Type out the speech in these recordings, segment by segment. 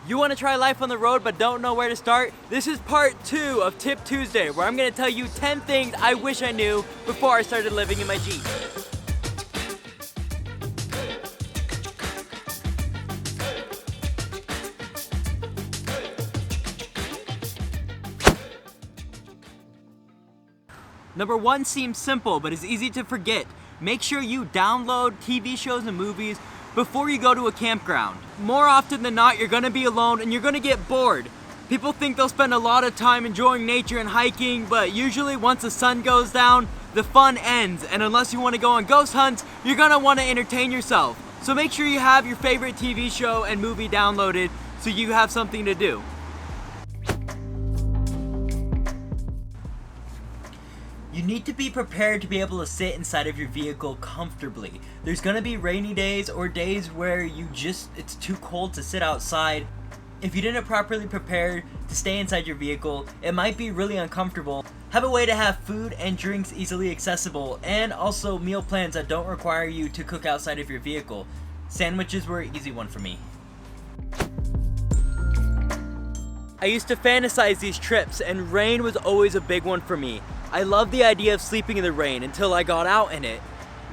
You want to try life on the road but don't know where to start? This is part 2 of Tip Tuesday, where I'm going to tell you 10 things I wish I knew before I started living in my Jeep. Number 1 seems simple, but is easy to forget. Make sure you download TV shows and movies before you go to a campground. More often than not, you're gonna be alone and you're gonna get bored. People think they'll spend a lot of time enjoying nature and hiking, but usually once the sun goes down, the fun ends. And unless you wanna go on ghost hunts, you're gonna wanna entertain yourself. So make sure you have your favorite TV show and movie downloaded so you have something to do. You need to be prepared to be able to sit inside of your vehicle comfortably. There's gonna be rainy days or days where it's too cold to sit outside. If you didn't properly prepare to stay inside your vehicle, it might be really uncomfortable. Have a way to have food and drinks easily accessible, and also meal plans that don't require you to cook outside of your vehicle. Sandwiches were an easy one for me. I used to fantasize these trips, and rain was always a big one for me. I love the idea of sleeping in the rain until I got out in it.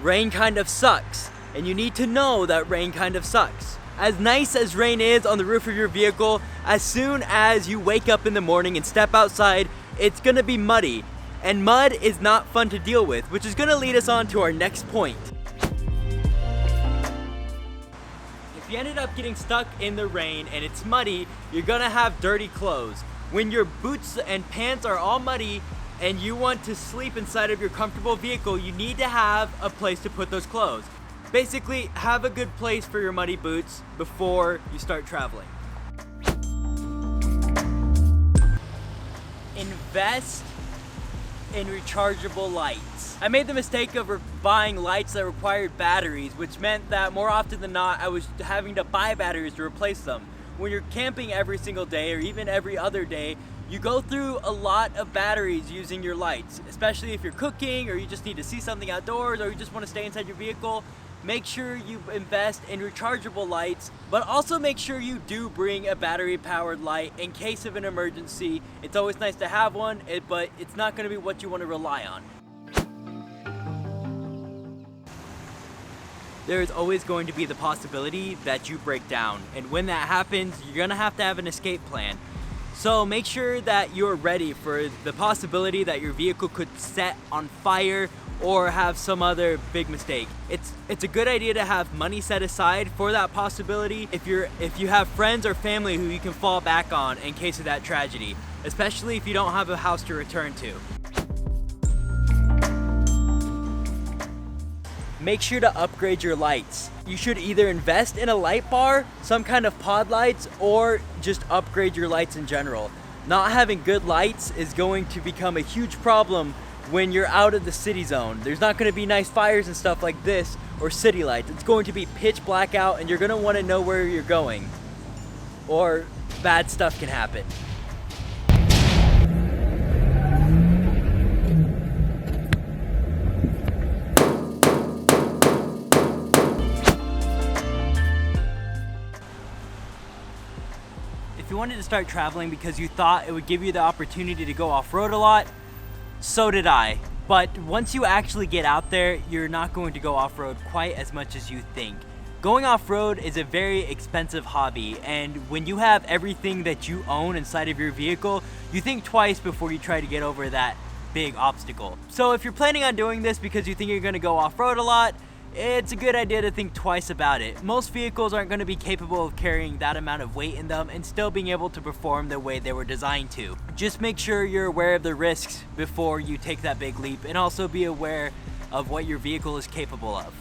Rain kind of sucks, and you need to know that rain kind of sucks. As nice as rain is on the roof of your vehicle, as soon as you wake up in the morning and step outside, it's gonna be muddy. And mud is not fun to deal with, which is gonna lead us on to our next point. If you ended up getting stuck in the rain and it's muddy, you're gonna have dirty clothes. When your boots and pants are all muddy, and you want to sleep inside of your comfortable vehicle, you need to have a place to put those clothes. Basically, have a good place for your muddy boots before you start traveling. Invest in rechargeable lights. I made the mistake of buying lights that required batteries, which meant that more often than not, I was having to buy batteries to replace them. When you're camping every single day or even every other day, you go through a lot of batteries using your lights, especially if you're cooking or you just need to see something outdoors or you just want to stay inside your vehicle. Make sure you invest in rechargeable lights, but also make sure you do bring a battery-powered light in case of an emergency. It's always nice to have one, but it's not going to be what you want to rely on. There is always going to be the possibility that you break down, and when that happens, you're going to have an escape plan. So make sure that you're ready for the possibility that your vehicle could set on fire or have some other big mistake. It's a good idea to have money set aside for that possibility if you have friends or family who you can fall back on in case of that tragedy, especially if you don't have a house to return to. Make sure to upgrade your lights. You should either invest in a light bar, some kind of pod lights, or just upgrade your lights in general. Not having good lights is going to become a huge problem when you're out of the city zone. There's not going to be nice fires and stuff like this or city lights. It's going to be pitch black out and you're going to want to know where you're going, or bad stuff can happen. If you wanted to start traveling because you thought it would give you the opportunity to go off-road a lot, so did I. But once you actually get out there, you're not going to go off-road quite as much as you think. Going off-road is a very expensive hobby, and when you have everything that you own inside of your vehicle, you think twice before you try to get over that big obstacle. So if you're planning on doing this because you think you're going to go off-road a lot, it's a good idea to think twice about it. Most vehicles aren't going to be capable of carrying that amount of weight in them and still being able to perform the way they were designed to. Just make sure you're aware of the risks before you take that big leap, and also be aware of what your vehicle is capable of.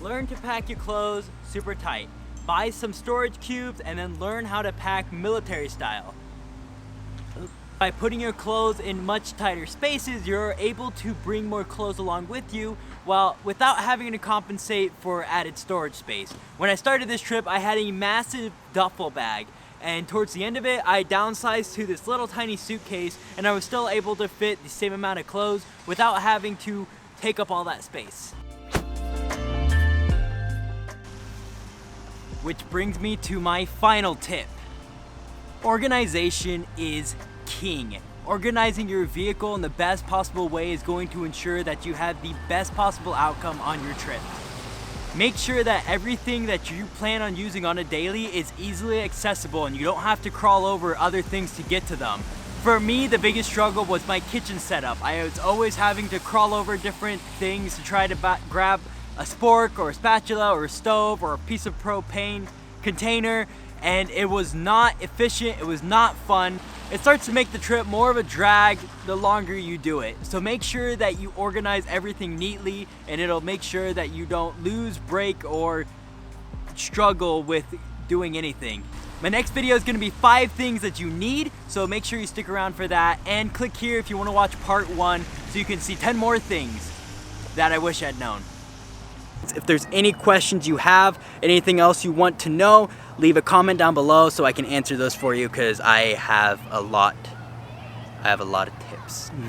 Learn to pack your clothes super tight. Buy some storage cubes and then learn how to pack military style. By putting your clothes in much tighter spaces, you're able to bring more clothes along with you without having to compensate for added storage space. When I started this trip, I had a massive duffel bag, and towards the end of it, I downsized to this little tiny suitcase, and I was still able to fit the same amount of clothes without having to take up all that space. Which brings me to my final tip. Organization is king. Organizing your vehicle in the best possible way is going to ensure that you have the best possible outcome on your trip. Make sure that everything that you plan on using on a daily is easily accessible and you don't have to crawl over other things to get to them. For me, the biggest struggle was my kitchen setup. I was always having to crawl over different things to try to grab a spork or a spatula or a stove or a piece of propane container, and it was not efficient, it was not fun. It starts to make the trip more of a drag the longer you do it. So make sure that you organize everything neatly, and it'll make sure that you don't lose, break, or struggle with doing anything. My next video is gonna be 5 things that you need, so make sure you stick around for that, and click here if you wanna watch part 1 so you can see 10 more things that I wish I'd known. If there's any questions you have, anything else you want to know, leave a comment down below so I can answer those for you, because I have a lot of tips.